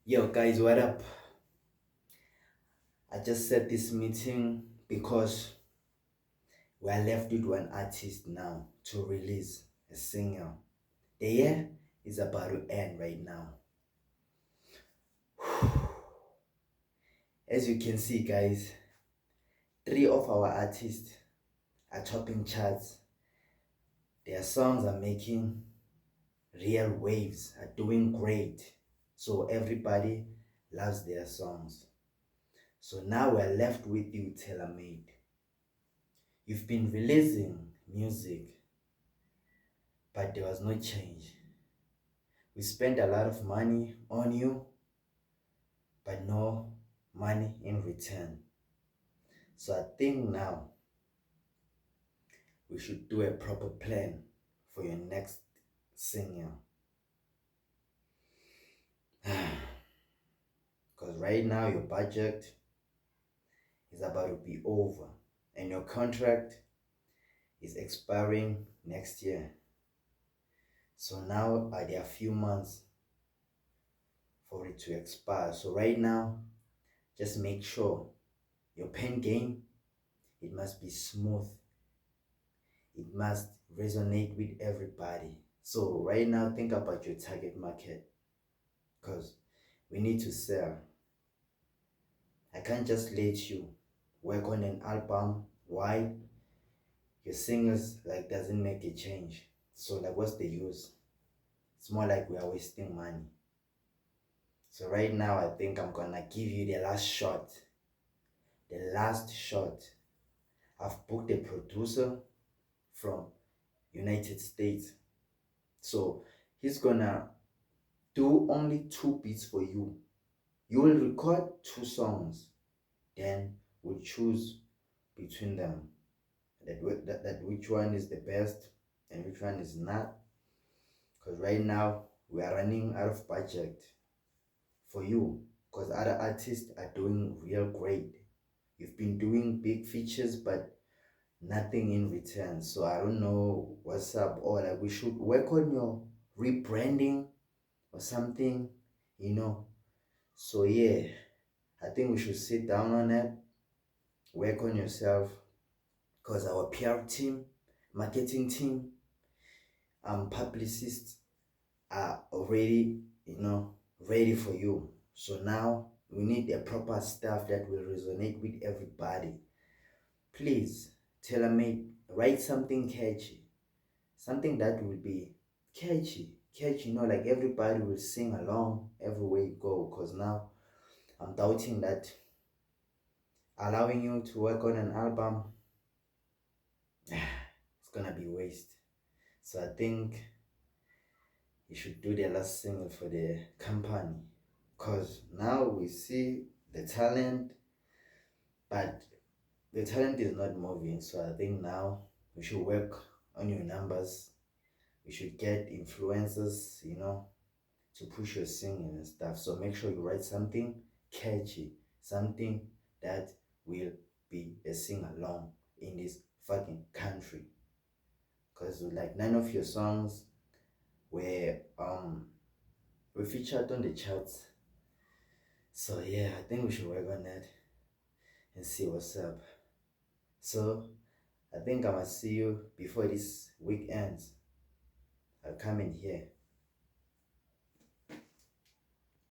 Yo guys, what up? I just set this meeting because we are left with one artist now to release a single. The year is about to end right now. As you can see guys, three of our artists are topping charts. Their songs are making real waves, are doing great. So everybody loves their songs. So now we're left with you, Tailor-Made. You've been releasing music, but there was no change. We spent a lot of money on you, but no money in return. So I think now we should do a proper plan for your next single. Because right now your budget is about to be over and your contract is expiring next year. So now there are a few months for it to expire. So right now, just make sure your pen game, it must be smooth. It must resonate with everybody. So right now, think about your target market, because we need to sell. I can't just let you work on an album while your singers like doesn't make a change. So like what's the use? It's more like we are wasting money. So right now I think I'm gonna give you the last shot. The last shot. I've booked a producer from United States. So he's gonna do only two beats for you. You will record two songs, then we'll choose between them. That which one is the best and which one is not. Because right now we are running out of budget for you. Because other artists are doing real great. You've been doing big features, but nothing in return. So I don't know what's up, or like we should work on your rebranding or something, you know. So yeah, I think we should sit down on it, work on yourself, because our PR team, marketing team, publicists are already, ready for you. So now we need a proper staff that will resonate with everybody. Please, Tailor-Made, write something catchy, something that will be catchy, like everybody will sing along everywhere you go. Because now I'm doubting that allowing you to work on an album, it's gonna be waste. So I think you should do the last single for the company, because now we see the talent, but the talent is not moving. So I think now we should work on your numbers. We should get influencers, to push your singing and stuff. So make sure you write something catchy, something that will be a sing along in this fucking country. Because like none of your songs were featured on the charts. So yeah, I think we should work on that and see what's up. So I think I must see you before this week ends. I'll come in here.